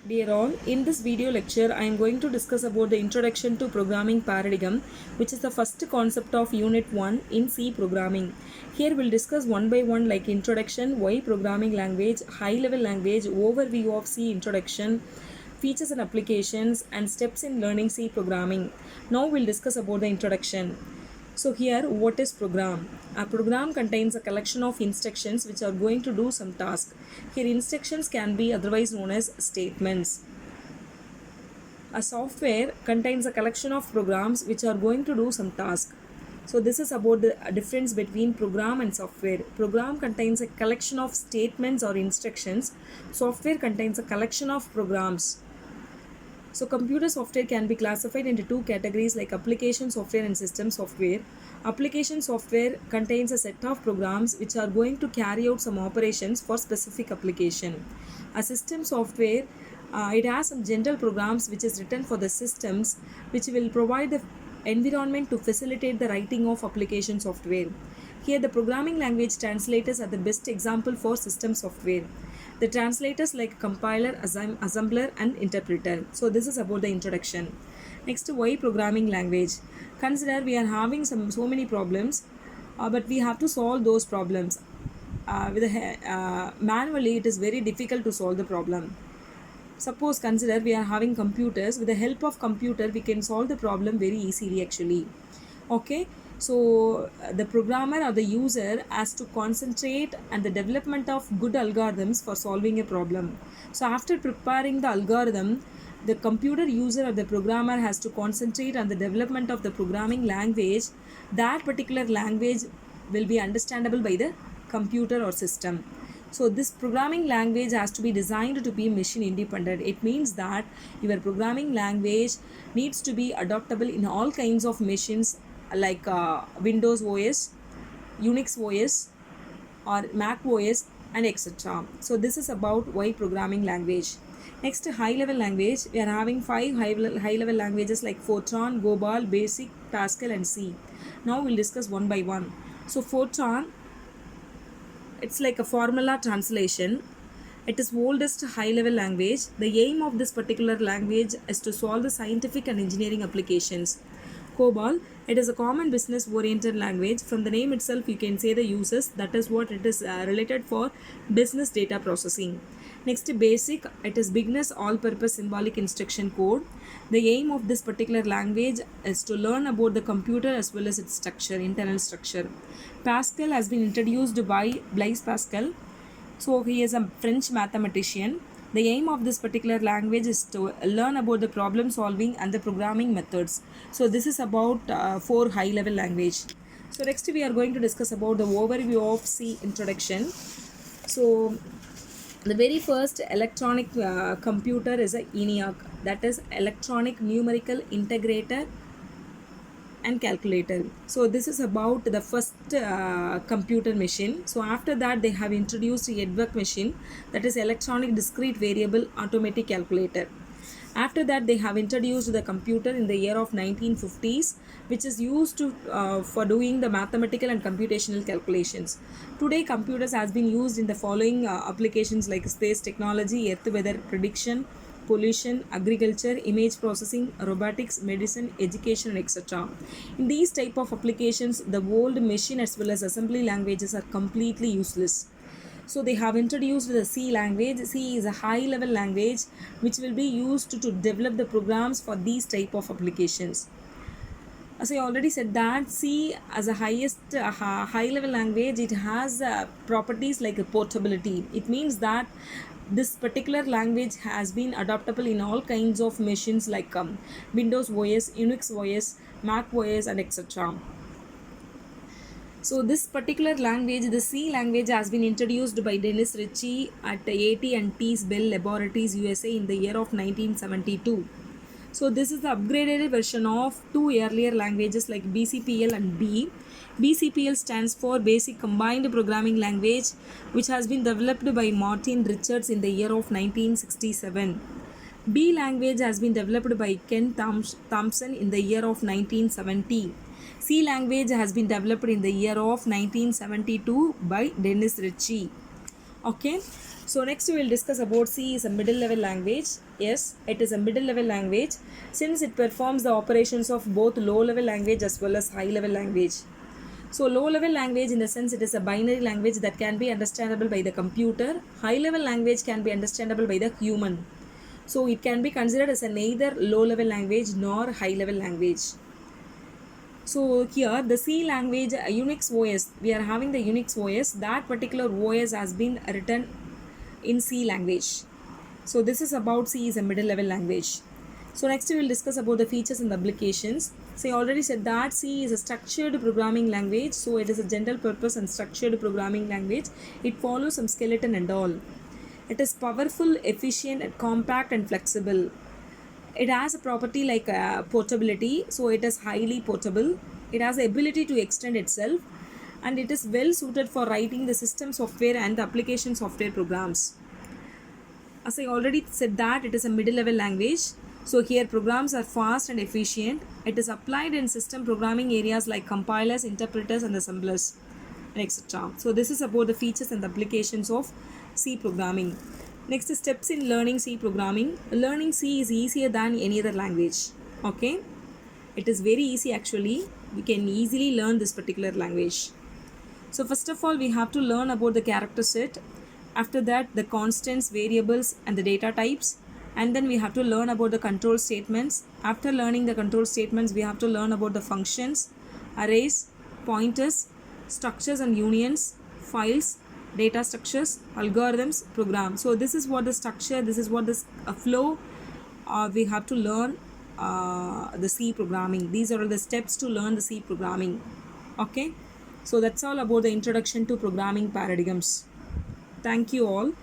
Dear all, in this video lecture, I am going to discuss about the introduction to programming paradigm, which is the first concept of Unit 1 in C programming. Here we'll discuss one by one like introduction, why programming language, high level language, overview of C introduction, features and applications, and steps in learning C programming. Now we'll discuss about the introduction. So here, what is program? A program contains a collection of instructions which are going to do some task. Here instructions can be otherwise known as statements. A software contains a collection of programs which are going to do some task. So this is about the difference between program and software. Program contains a collection of statements or instructions. Software contains a collection of programs. So computer software can be classified into two categories like application software and system software. Application software contains a set of programs which are going to carry out some operations for specific application. A system software, it has some general programs which is written for the systems which will provide the environment to facilitate the writing of application software. Here the programming language translators are the best example for system software. The translators like compiler, assembler and interpreter. So this is about the introduction. Next, why programming language? Consider we are having so many problems, but we have to solve those problems. Manually, it is very difficult to solve the problem. Suppose consider we are having computers. With the help of computer, we can solve the problem very easily actually. Okay. So the programmer or the user has to concentrate on the development of good algorithms for solving a problem. So after preparing the algorithm, the computer user or the programmer has to concentrate on the development of the programming language. That particular language will be understandable by the computer or system. So this programming language has to be designed to be machine independent. It means that your programming language needs to be adaptable in all kinds of machines like Windows OS, Unix OS or Mac OS and etc. So this is about why programming language. Next, high level language. We are having 5 high level languages like Fortran, Gobal, Basic, Pascal and C. Now we'll discuss one by one. So Fortran, it's like a formula translation. It is oldest high level language. The aim of this particular language is to solve the scientific and engineering applications. COBOL, it is a common business oriented language. From the name itself you can say the uses, that is what it is related for business data processing. Next, basic, it is beginners all purpose symbolic instruction code. The aim of this particular language is to learn about the computer as well as its structure, internal structure. Pascal has been introduced by Blaise Pascal. So he is a French mathematician. The aim of this particular language is to learn about the problem solving and the programming methods. So this is about 4 high level language. So next we are going to discuss about the overview of C introduction. So the very first electronic computer is a ENIAC, that is electronic numerical integrator and calculator. So this is about the first computer machine. So after that they have introduced EDVAC machine, that is electronic discrete variable automatic calculator. After that they have introduced the computer in the year of 1950s, which is used to for doing the mathematical and computational calculations. Today computers has been used in the following applications like space technology, earth weather prediction, pollution, agriculture, image processing, robotics, medicine, education, etc. In these type of applications, the old machine as well as assembly languages are completely useless. So they have introduced the C language. C is a high level language which will be used to develop the programs for these type of applications. As I already said that C as a highest high level language, it has properties like a portability. It means that this particular language has been adaptable in all kinds of machines like Windows OS, Unix OS, Mac OS and etc. So this particular language, the C language, has been introduced by Dennis Ritchie at AT&T's Bell Laboratories USA in the year of 1972. So this is the upgraded version of 2 earlier languages like BCPL and B. BCPL stands for Basic Combined Programming Language, which has been developed by Martin Richards in the year of 1967. B language has been developed by Ken Thompson in the year of 1970. C language has been developed in the year of 1972 by Dennis Ritchie. Okay, so next we will discuss about C is a middle level language. Yes, it is a middle level language since it performs the operations of both low level language as well as high level language. So low level language in the sense it is a binary language that can be understandable by the computer. High level language can be understandable by the human. So it can be considered as a neither low level language nor high level language. So here the C language, Unix OS, we are having the Unix OS. That particular OS has been written in C language. So this is about C is a middle level language. So next we will discuss about the features and the applications. So I already said that C is a structured programming language. So it is a general purpose and structured programming language. It follows some skeleton and all. It is powerful, efficient, and compact and flexible. It has a property like portability, so it is highly portable. It has the ability to extend itself, and it is well suited for writing the system software and the application software programs. As I already said that it is a middle level language. So here programs are fast and efficient. It is applied in system programming areas like compilers, interpreters, and assemblers, and etc. So this is about the features and the applications of C programming. Next, steps in learning C programming. Learning C is easier than any other language. Okay, it is very easy actually. We can easily learn this particular language. So first of all, we have to learn about the character set. After that, the constants, variables, and the data types. And then we have to learn about the control statements. After learning the control statements, we have to learn about the functions, arrays, pointers, structures and unions, files, data structures, algorithms, programs. So this is what the structure, this is what this flow we have to learn the C programming. These are the steps to learn the C programming. Okay, so that's all about the introduction to programming paradigms. Thank you all.